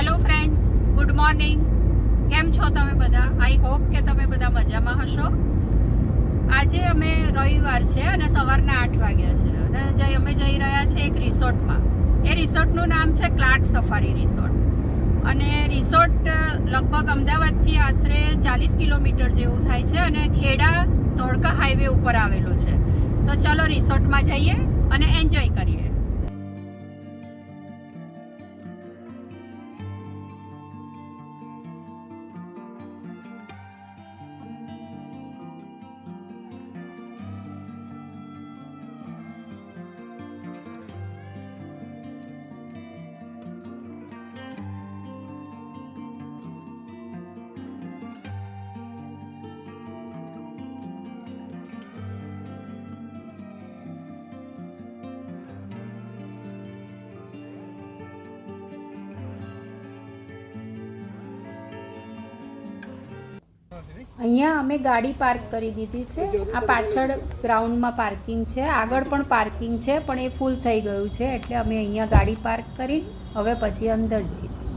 Hello friends, good morning. કેમ છો તમે બધા? આઈ હોપ કે તમે બધા મજામાં હશો. આજે અમે રવિવાર છે અને સવારના 8 વાગ્યા છે અને અમે જઈ રહ્યા છીએ એક રિસોર્ટમાં. એ રિસોર્ટનું નામ છે ક્લાર્ક સફારી રિસોર્ટ અને રિસોર્ટ લગભગ અમદાવાદથી આશરે 40 કિલોમીટર જેવું થાય છે અને ખેડા ધોળકા હાઈવે ઉપર આવેલું છે. તો ચલો રિસોર્ટમાં જઈએ અને એન્જોય કરીએ. અહીંયા અમે ગાડી પાર્ક કરી દીધી છે. આ પાછળ ગ્રાઉન્ડમાં પાર્કિંગ છે, આગળ પણ પાર્કિંગ છે, પણ એ ફૂલ થઈ ગયું છે એટલે અમે અહીંયા ગાડી પાર્ક કરી હવે પછી અંદર જઈશું.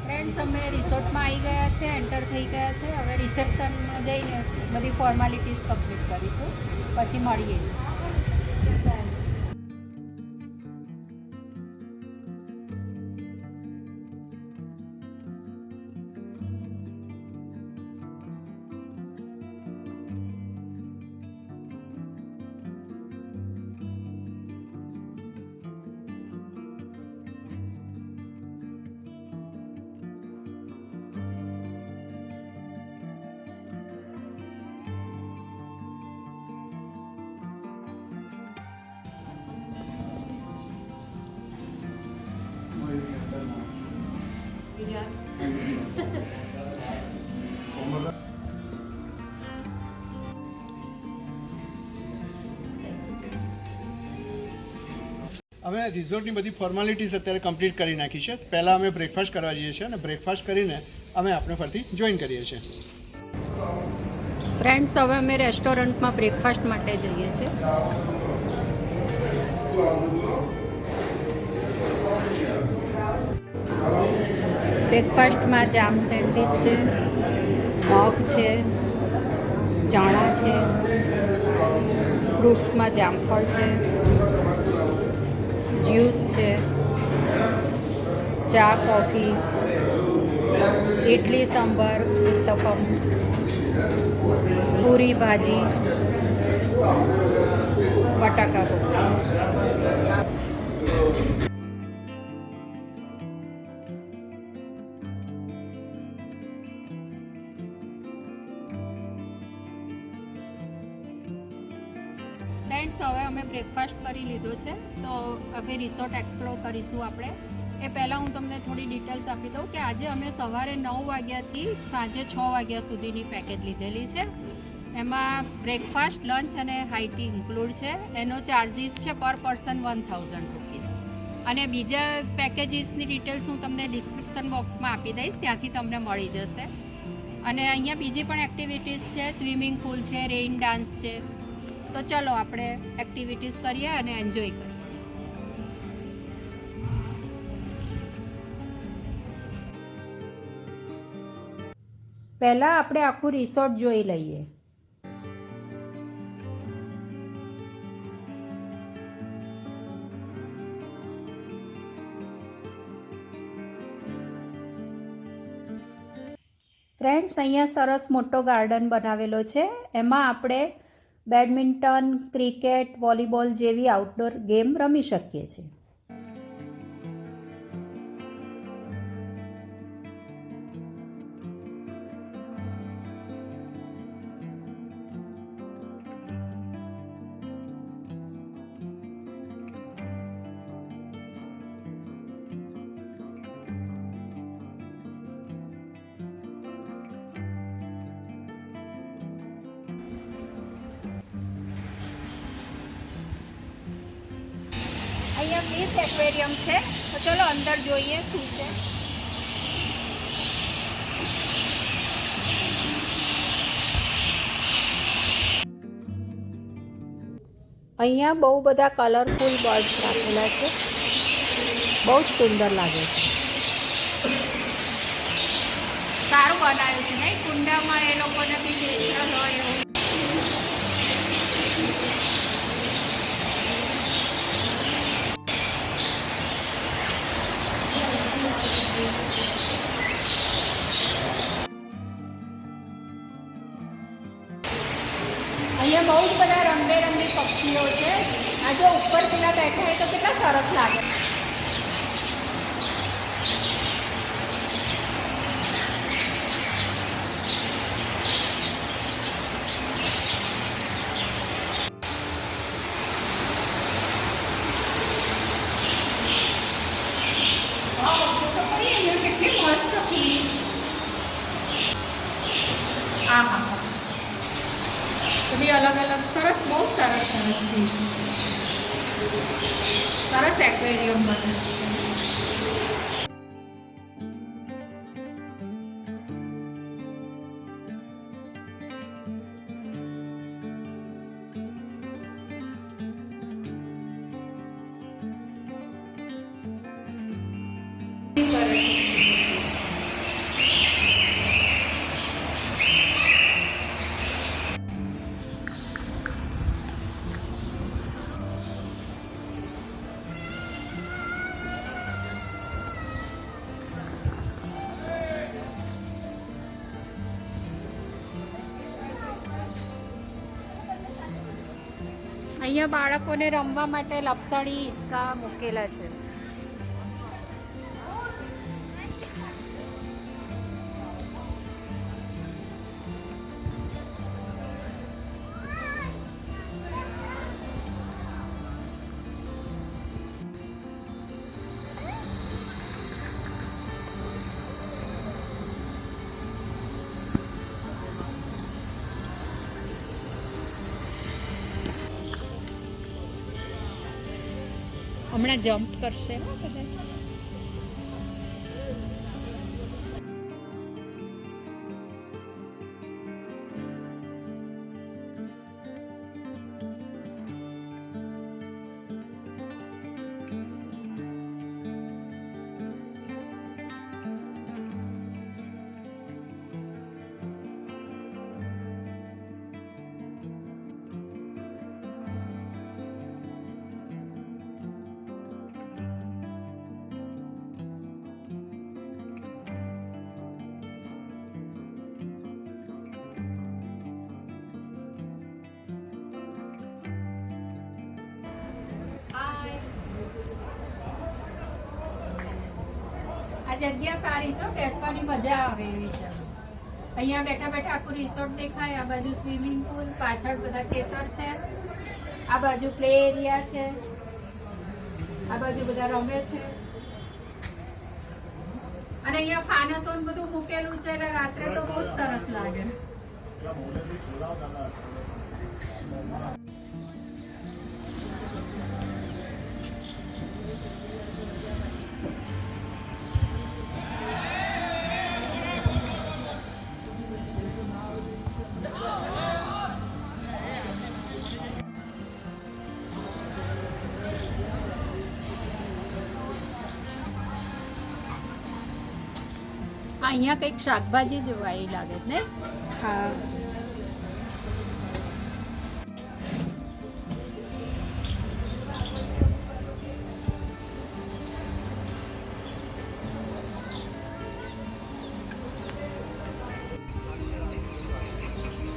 ફ્રેન્ડ્સ, અમે રિસોર્ટમાં આવી ગયા છે, એન્ટર થઈ ગયા છે. હવે રિસેપ્શનમાં જઈને બધી ફોર્માલિટીઝ કમ્પ્લીટ કરીશું, પછી મળીએ. અમે રિઝોર્ટની બધી ફોર્માલિટીઝ અત્યારે કમ્પ્લીટ કરી નાખી છે. પહેલાં અમે બ્રેકફાસ્ટ કરવા જઈએ છીએ અને બ્રેકફાસ્ટ કરીને અમે આપણે ફરતી જોઈન કરીએ છીએ. ફ્રેન્ડ્સ, હવે અમે રેસ્ટોરન્ટમાં બ્રેકફાસ્ટ માટે જઈએ છીએ. બ્રેકફાસ્ટમાં જામ સેન્ડવિચ છે, મગ છે, ચણા છે, ફ્રૂટ્સમાં જામફળ છે, જ્યુસ છે, ચા, કોફી, ઇડલી, સાંભાર, ઉત્તપમ, પૂરી ભાજી, બટાકા પૌવા. ફ્રેન્ડ્સ, હવે અમે બ્રેકફાસ્ટ કરી લીધો છે, તો હવે રિસોર્ટ એક્સપ્લોર કરીશું આપણે. એ પહેલાં હું તમને થોડી ડિટેલ્સ આપી દઉં કે આજે અમે સવારે 9 વાગ્યાથી સાંજે 6 વાગ્યા સુધીની પેકેજ લીધેલી છે. એમાં બ્રેકફાસ્ટ, લંચ અને હાઈ ટી ઇન્ક્લુડ છે. એનો ચાર્જિસ છે પર પર્સન 1000 રૂપીઝ. અને બીજા પેકેજીસની ડિટેલ્સ હું તમને ડિસ્ક્રિપ્શન બોક્સમાં આપી દઈશ, ત્યાંથી તમને મળી જશે. અને અહીંયા બીજી પણ એક્ટિવિટીઝ છે, સ્વિમિંગ પુલ છે, રેઇન ડાન્સ છે. તો ચલો આપણે એક્ટિવિટીઝ કરીએ અને એન્જોય કરીએ. પહેલાં આપણે આખું રિસોર્ટ જોઈ લઈએ. ફ્રેન્ડ્સ, અહીંયા સરસ મોટો ગાર્ડન બનાવેલો છે. એમાં આપણે બેડમિન્ટન, ક્રિકેટ, વોલીબોલ જેવી આઉટડોર ગેમ રમી શકીએ છીએ. અહીંયા ફિશ એક્વેરિયમ છે, તો ચલો અંદર જોઈએ શું છે. અહીંયા બહુ બધા કલરફુલ બર્ડ્સ રાખેલા છે, બહુ જ સુંદર લાગે છે. સારું બનાવ્યું છે નહીં? કુંડામાં એ લોકોને બી નેચરલ હોય એવું. અહીંયા બહુ જ બધા રંગબેરંગી પક્ષીઓ છે. આ જો ઉપર પેલા બેઠા હોય તો કેટલા સરસ લાગે. કેટલી મસ્ત ફીલ. આમાં બધી અલગ અલગ સરસ, બહુ સરસ સરસ ફિશ. સરસ એક્વેરિયમ બનાવ્યું છે. અહીંયા બાળકોને રમવા માટે લપસણી હિંચકા મૂકેલા છે. હમણાં જમ્પ કરશે કદાચ. આ જગ્યા સારી છે, બેસવાની મજા આવે એવી છે. અહીંયા બેઠા બેઠા આખું રિસોર્ટ દેખાય. આ બાજુ સ્વિમિંગ પુલ, પાછળ બધા ખેતર છે. આ બાજુ પ્લે એરિયા છે, આ બાજુ બધા રમે છે અને અહીંયા ફાનસો ને બધું મૂકેલું છે એટલે રાત્રે તો બહુ જ સરસ લાગે. અહીંયા કંઈક શાકભાજી જોવાય લાગે ને. હા.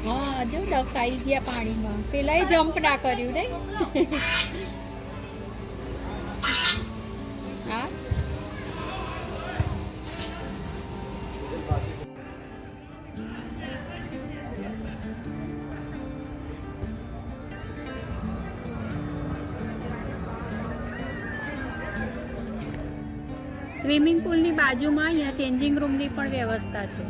હા જો ડકાઈ ગયા પાણીમાં. પેલા જમ્પ ના કર્યું ને. હા સ્વિમિંગ પુલની બાજુમાં અહીંયા ચેન્જિંગ રૂમની પણ વ્યવસ્થા છે.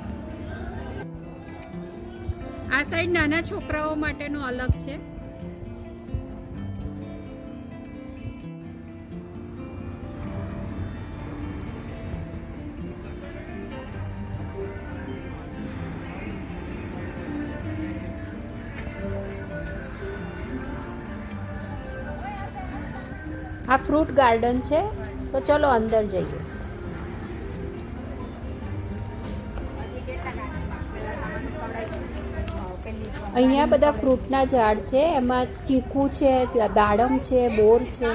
આ સાઈડ નાના છોકરાઓ માટેનો અલગ છે. આ ફ્રૂટ ગાર્ડન છે તો ચલો અંદર જઈએ. અહીંયા બધા ફ્રૂટના ઝાડ છે, એમાં ચીકુ છે, દાડમ છે, બોર છે,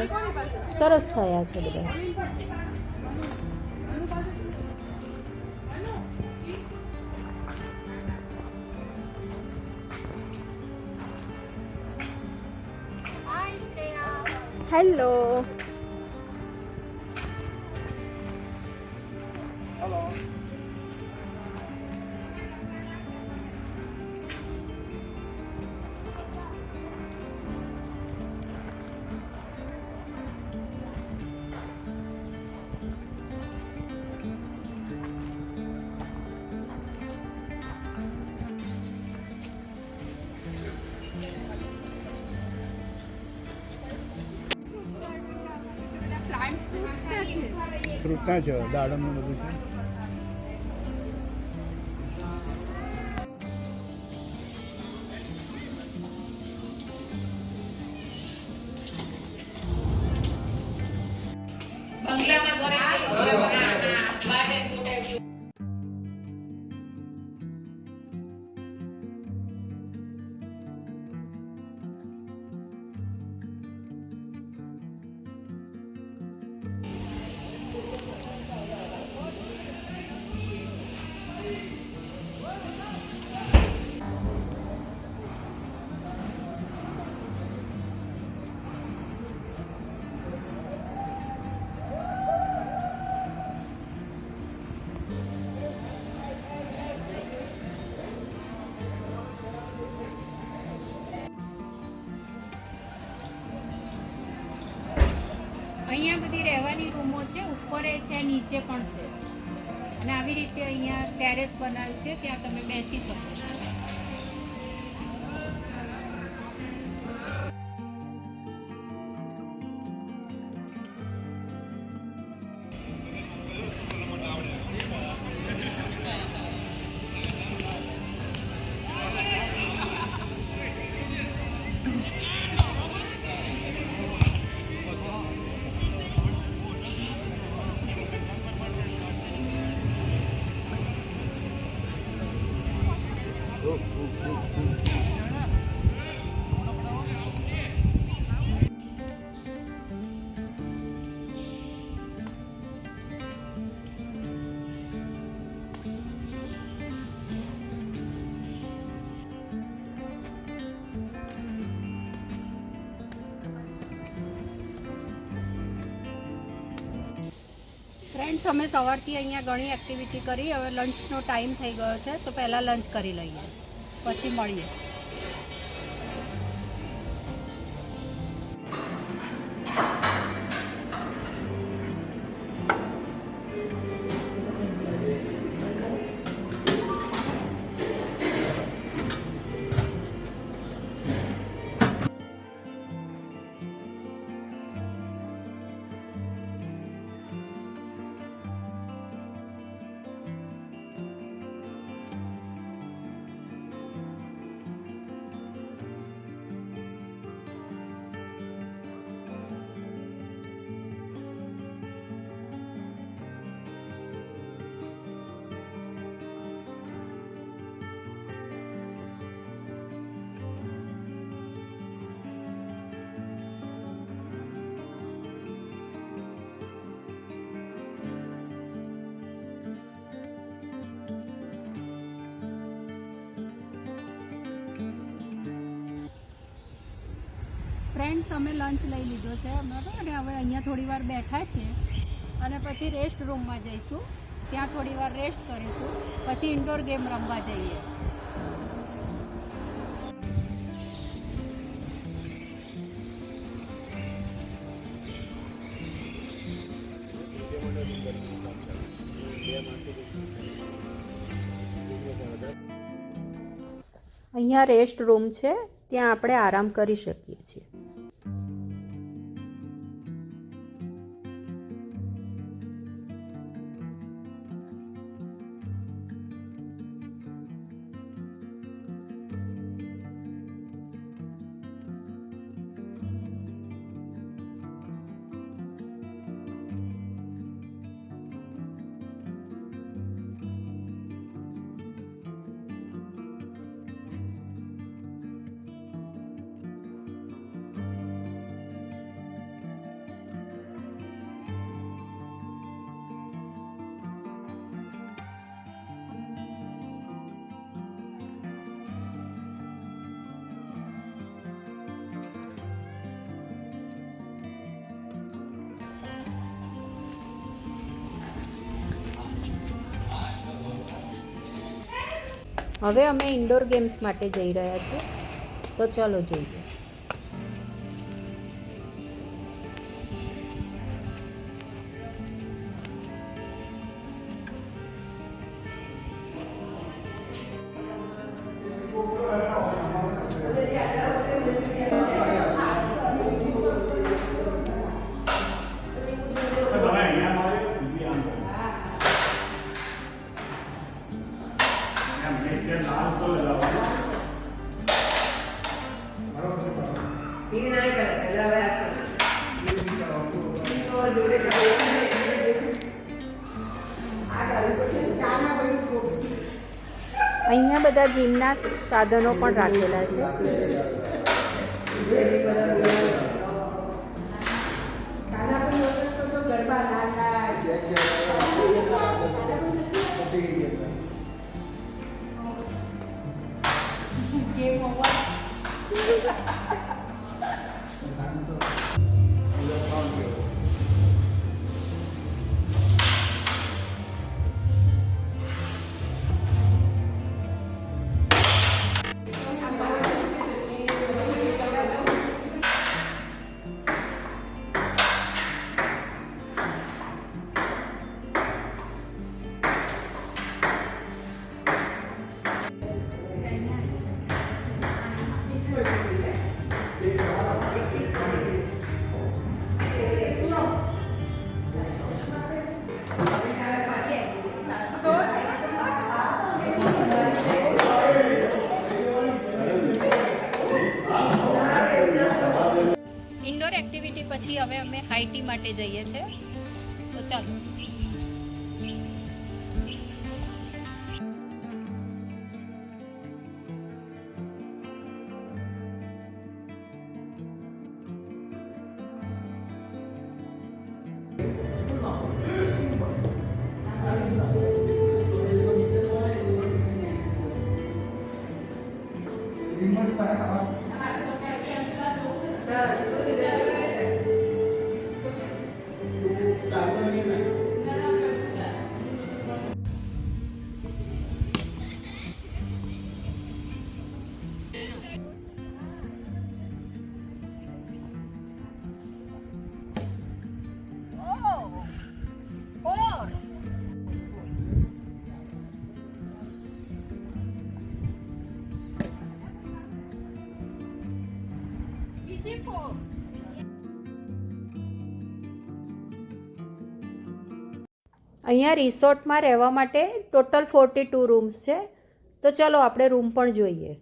સરસ થયા છે બધા. હેલો. ફ્રૂટના છે, દાડમનું બધું છે. અહીંયા બધી રહેવાની રૂમો છે, ઉપર છે, નીચે પણ છે અને આવી રીતે અહીંયા ટેરેસ બનાવ્યું છે, ત્યાં તમે બેસી શકો છો. ફ્રેન્ડ્સ, અમે સવારથી અહીંયા ઘણી એક્ટિવિટી કરી. હવે લંચનો ટાઈમ થઈ ગયો છે તો પહેલાં લંચ કરી લઈએ, પછી મળીએ. ફ્રેન્ડ્સ અમે લંચ લઈ લીધો છે અમારો અને હવે અહીંયા થોડી વાર બેઠા છીએ અને પછી રેસ્ટ રૂમમાં જઈશું. ત્યાં થોડી વાર રેસ્ટ કરીશું, પછી ઇન્ડોર ગેમ રમવા જઈએ. અહીંયા રેસ્ટ રૂમ છે, ત્યાં આપણે આરામ કરી શકીએ છીએ. હવે અમે ઇન્ડોર ગેમ્સ માટે જઈ રહ્યા છીએ, તો ચાલો જોઈએ. અહીંયા બધા જીમના સાધનો પણ રાખેલા છે. ઇન્ડોર એક્ટિવિટી પછી હવે અમે હાઈ ટી માટે જઈએ છીએ, તો ચાલો. અહીંયા રિસોર્ટમાં રહેવા માટે ટોટલ 42 રૂમ્સ છે, તો ચલો આપણે રૂમ પણ જોઈએ.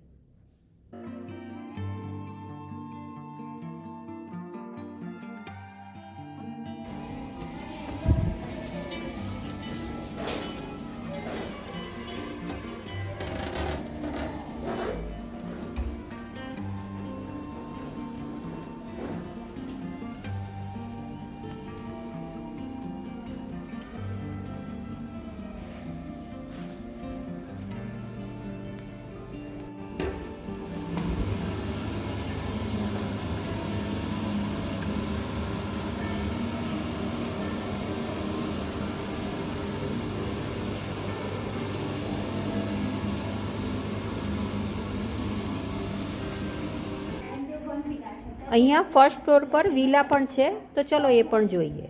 અહીંયા ફર્સ્ટ ફ્લોર પર વિલા પણ છે, તો ચલો એ પણ જોઈએ.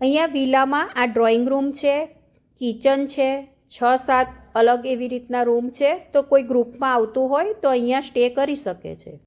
અહીંયા વિલામાં આ ડ્રોઈંગ રૂમ છે, કિચન છે, 6-7 અલગ એવી રીતના રૂમ છે, તો કોઈ ગ્રુપમાં આવતું હોય તો અહીંયા સ્ટે કરી શકે છે.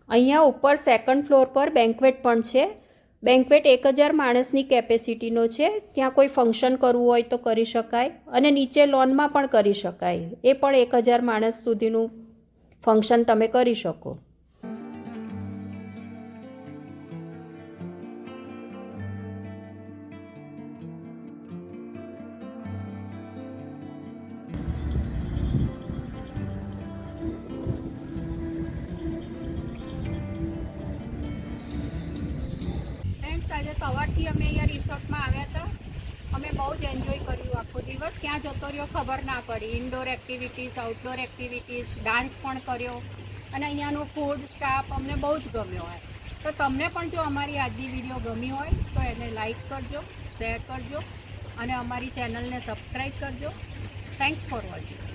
અહીંયા ઉપર સેકન્ડ ફ્લોર પર બેન્ક્વેટ પણ છે. બેન્ક્વેટ 1000 માણસની કેપેસિટીનો છે. ત્યાં કોઈ ફંક્શન કરવું હોય તો કરી શકાય, અને નીચે લોનમાં પણ કરી શકાય. એ પણ 1000 માણસ સુધીનું ફંક્શન તમે કરી શકો. આજે સવારથી અમે અહીંયા રિસોર્ટમાં આવ્યા હતા. અમે બહુ જ એન્જોય કર્યું. આખો દિવસ ક્યાં જતો રહ્યો ખબર ના પડી. Indoor activities, outdoor activities, dance પણ કર્યો, અને અહીંયાનો ફૂડ સ્ટાફ અમને બહુ જ ગમ્યો હોય. તો તમને પણ જો અમારી આજની વિડીયો ગમી હોય તો એને લાઈક કરજો, શેર કરજો, અને અમારી ચેનલને સબસ્ક્રાઈબ કરજો. Thanks for watching.